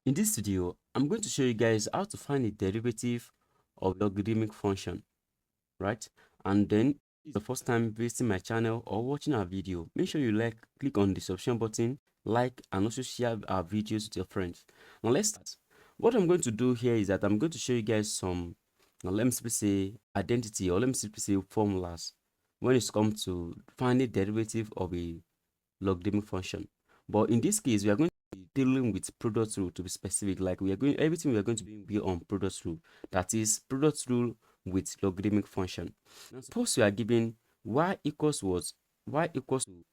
In this video, I'm going to show you guys how to find the derivative of logarithmic function, right? And then, if it's the first time visiting my channel or watching our video, make sure you click on the subscription button, like, and also share our videos with your friends. Now let's start. What I'm going to do here is that I'm going to show you guys some, now let me simply say identity, or let me simply say formulas when it's come to finding derivative of a logarithmic function. But in this case, we are going to be dealing with product rule, to be specific. Like everything we are going to be on product rule. That is product rule with logarithmic function. Now suppose we are given y equals what? Y equals to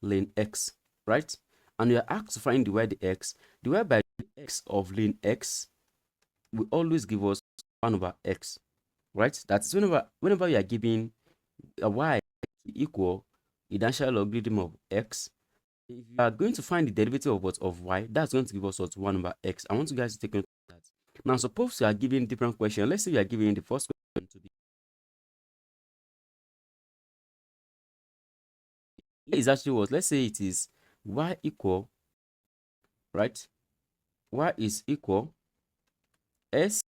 ln x, right? And we are asked to find the y the x. The y by the x of ln x will always give us 1 over x, right? That's whenever you are given a y equal the natural logarithm of x. If you are going to find the derivative of what of y, that's going to give us what 1 over x. I want you guys to take note of that. Now, suppose you are given different question. Let's say you are given the first question to be is actually what? Let's say it is y equal, right? Y is equal s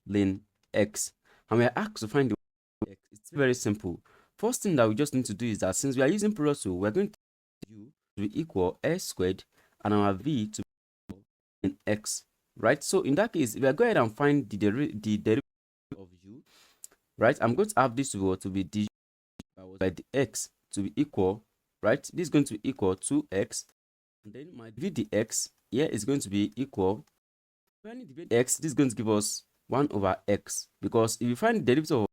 ln x, and we are asked to find the x. It's very simple. First thing that we just need to do is that since we are using product rule, we're going to u to be equal s squared and our v to be equal in x, right? So in that case, if I go ahead and find the derivative of u, right, I'm going to have this to be d by the x to be equal, right? This is going to be equal to x, and then my v dx here is going to be equal. When you divide x, this is going to give us 1 over x, because if you find the derivative of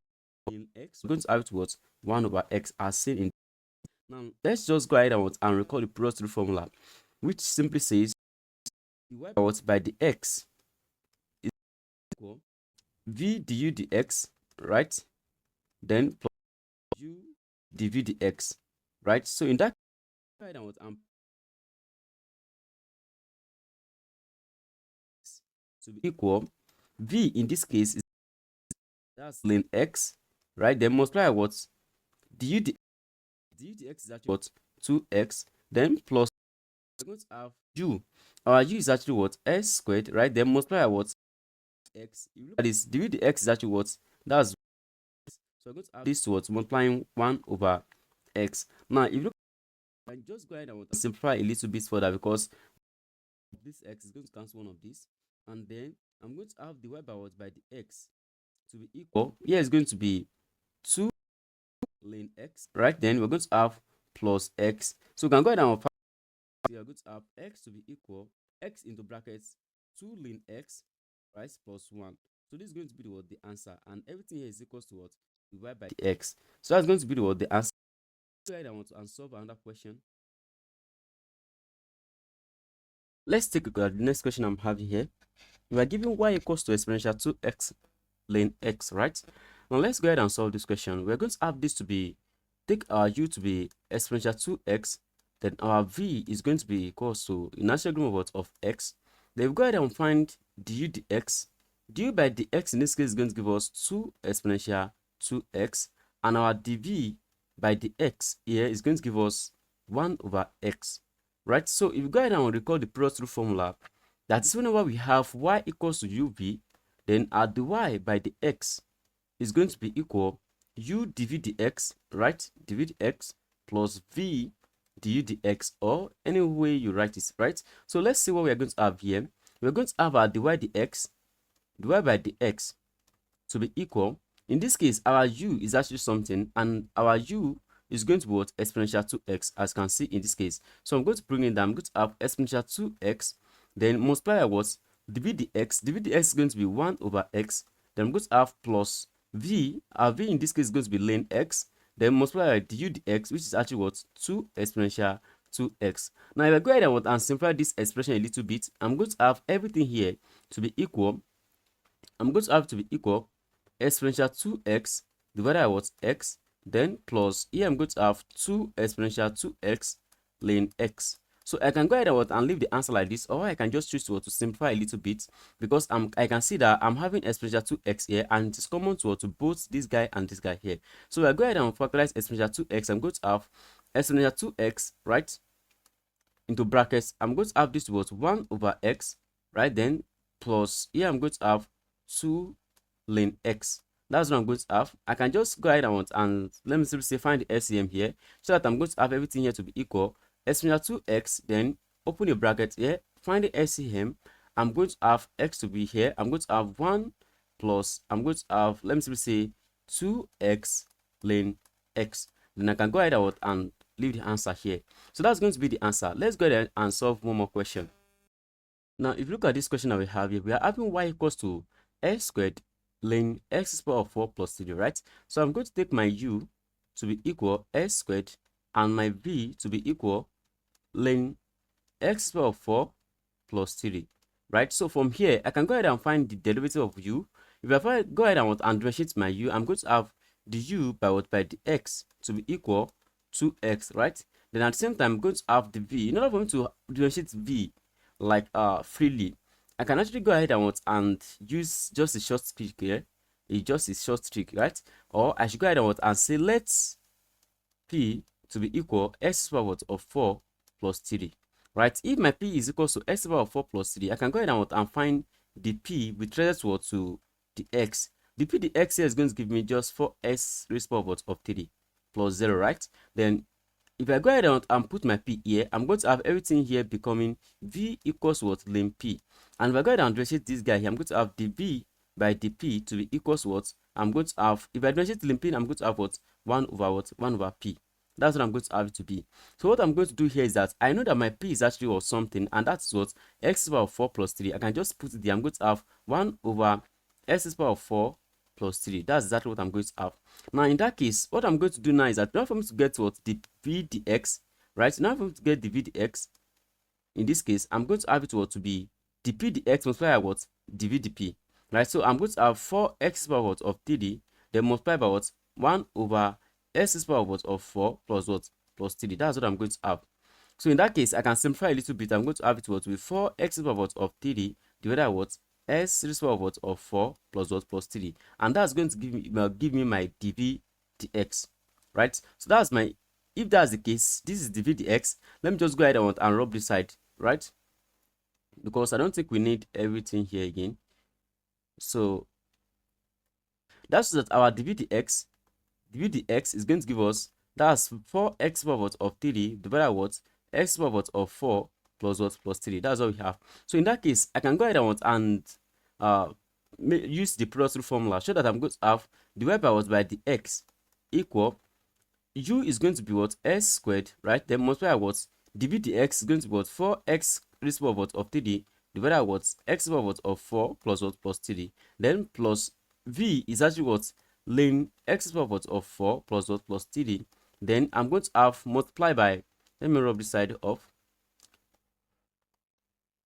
in x, we're going to have it what 1 over x as seen in. Now let's just go ahead and record the product rule formula, which simply says by the x is equal v du dx, right? Then plus u dv dx, right? So in that to be equal, v in this case is that's ln x, right? Then multiply what du dx is actually what 2x, then plus we're going to have u. Our u is actually what s squared, right? Then multiply what x. If you look at this, du dx is actually what that's. So we're going to have this towards multiplying 1 over x. Now, if you look, I just go ahead and simplify a little bit further, because this x is going to cancel one of these, and then I'm going to have the y by what by the x to be equal. Here is going to be 2 ln x, right? Then we're going to have plus x. So we can go ahead and we are going to have x to be equal x into brackets 2 ln x, right, plus 1. So this is going to be the answer, and everything here is equals to what divided by the x. So that's going to be the answer. Go ahead and want to solve another question. Let's take a look at the next question I'm having here. We are given y equals to exponential 2x ln x, right? Now let's go ahead and solve this question. We're going to have this to be, take our u to be exponential 2x, then our v is going to be equals to a natural logarithm of x. Then we go ahead and find du dx. Du by dx in this case is going to give us 2 exponential 2x, and our dv by dx here is going to give us 1 over x, right? So if you go ahead and recall the product rule formula, that is whenever we have y equals to uv, then our dy by the x is going to be equal u dv dx, right? dv dx plus v du dx, or any way you write it, right? So let's see what we are going to have here. We're going to have our dy dx, dy by dx to be equal. In this case, our u is actually something, and our u is going to be what exponential 2x, as you can see in this case. So I'm going to bring it down. I'm going to have exponential 2x, then multiply what dv dx. dv dx is going to be 1 over x. Then I'm going to have plus v. Our v in this case is going to be ln x. Then multiply by du dx, which is actually what 2 exponential 2x. Now if I go ahead and simplify this expression a little bit, I'm going to have everything here to be equal. I'm going to have to be equal exponential 2x divided by what x, then plus here I'm going to have 2 exponential 2x ln x. So I can go ahead and leave the answer like this, or I can just choose to simplify a little bit, because I can see that I'm having exponential 2x here, and it's common to both this guy and this guy here. So I go ahead and factorize exponential 2x. I'm going to have exponential 2x, right, into brackets. I'm going to have this was 1 over x, right? Then plus here I'm going to have 2 ln x. That's what I'm going to have. I can just go ahead and let me simply say find the LCM here, so that I'm going to have everything here to be equal. Exponential 2x, then open a bracket here, find the LCM. I'm going to have x to be here. I'm going to have 1 plus, I'm going to have, let me simply say 2x ln x. Then I can go ahead and leave the answer here. So that's going to be the answer. Let's go ahead and solve one more question. Now, if you look at this question that we have here, we are having y equals to x squared ln x to the power of 4 plus 3, right? So I'm going to take my u to be equal x squared and my v to be equal ln x to the power of 4 plus 3, right? So from here, I can go ahead and find the derivative of u. If I go ahead and differentiate my u, I'm going to have the u by what? By the x to be equal to x, right? Then at the same time, I'm going to have the v. In order for me to differentiate v like freely, I can actually go ahead and use just a short trick here. It's just a short trick, right? Or I should go ahead and say let's p to be equal x to the power of 4 plus 3, right? If my p is equal to x to the power of 4 plus 3, I can go ahead and find the p with respect to the x. The p, the x here is going to give me just 4x raised to the power of 3 plus 0, right? Then if I go ahead and put my p here, I'm going to have everything here becoming v equals what? Ln p. And if I go ahead and differentiate this guy here, I'm going to have the v by the p to be equals what? I'm going to have, if I differentiate ln p, I'm going to have what? 1 over what? 1 over p. That's what I'm going to have it to be. So what I'm going to do here is that I know that my p is actually or something, and that's what? X to the power of 4 plus 3. I can just put it there. I'm going to have 1 over x to the power of 4 plus 3. That's exactly what I'm going to have. Now, in that case, what I'm going to do now is that now for me to get what? The v dx, right? Now for me to get the v dx, in this case, I'm going to have it what? To be the p dx multiplied by what? Dv dp, right? So I'm going to have 4x to the power of 3, then multiply by what? 1 over x to the power of 4 plus what? Plus 3. That's what I'm going to have. So in that case, I can simplify a little bit. I'm going to have it what? With 4x to the power of 3 divided by what? S raised to the power of 4 plus what? Plus 3. And that's going to give me my dv dx, right? So that's my, if that's the case, this is dv dx. Let me just go ahead and rub this side, right? Because I don't think we need everything here again. So that's that our dv dx is going to give us, that's 4x to the power of 3 divided by what? X to the power of 4 plus what? Plus 3. That's what we have. So in that case, I can go ahead and use the product rule formula, so that I'm going to have divided by what? By the x equal, u is going to be what? S squared, right? Then multiply what? Dv dx is going to be what? 4x raised to the power of 3 divided by what? X to the power of 4 plus what? Plus 3. Then plus v is actually what? Ln x to the power of 4 plus what? Plus 3. Then I'm going to have multiply by, let me rub this side off.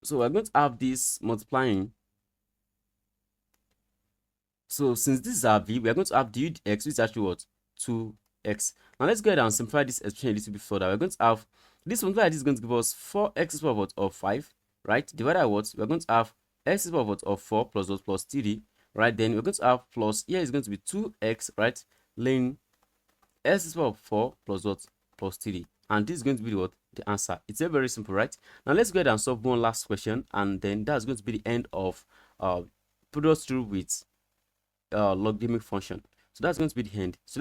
So we're going to have this multiplying. So since this is our v, we are going to have du dx, which is actually what? 2x. Now let's go ahead and simplify this expression a little bit further. We're going to have this multiply, this is going to give us 4x to the power of 5, right? Divided by what? We're going to have x to the power of 4 plus what? Plus 3, right? Then we're going to have plus, here is going to be 2x, right? Ln x to the power of 4 plus what? Plus 3. And this is going to be what? The answer. It's very, very simple, right? Now let's go ahead and solve one last question, and then that's going to be the end of product rule with logarithmic function. So that's going to be the end. So let's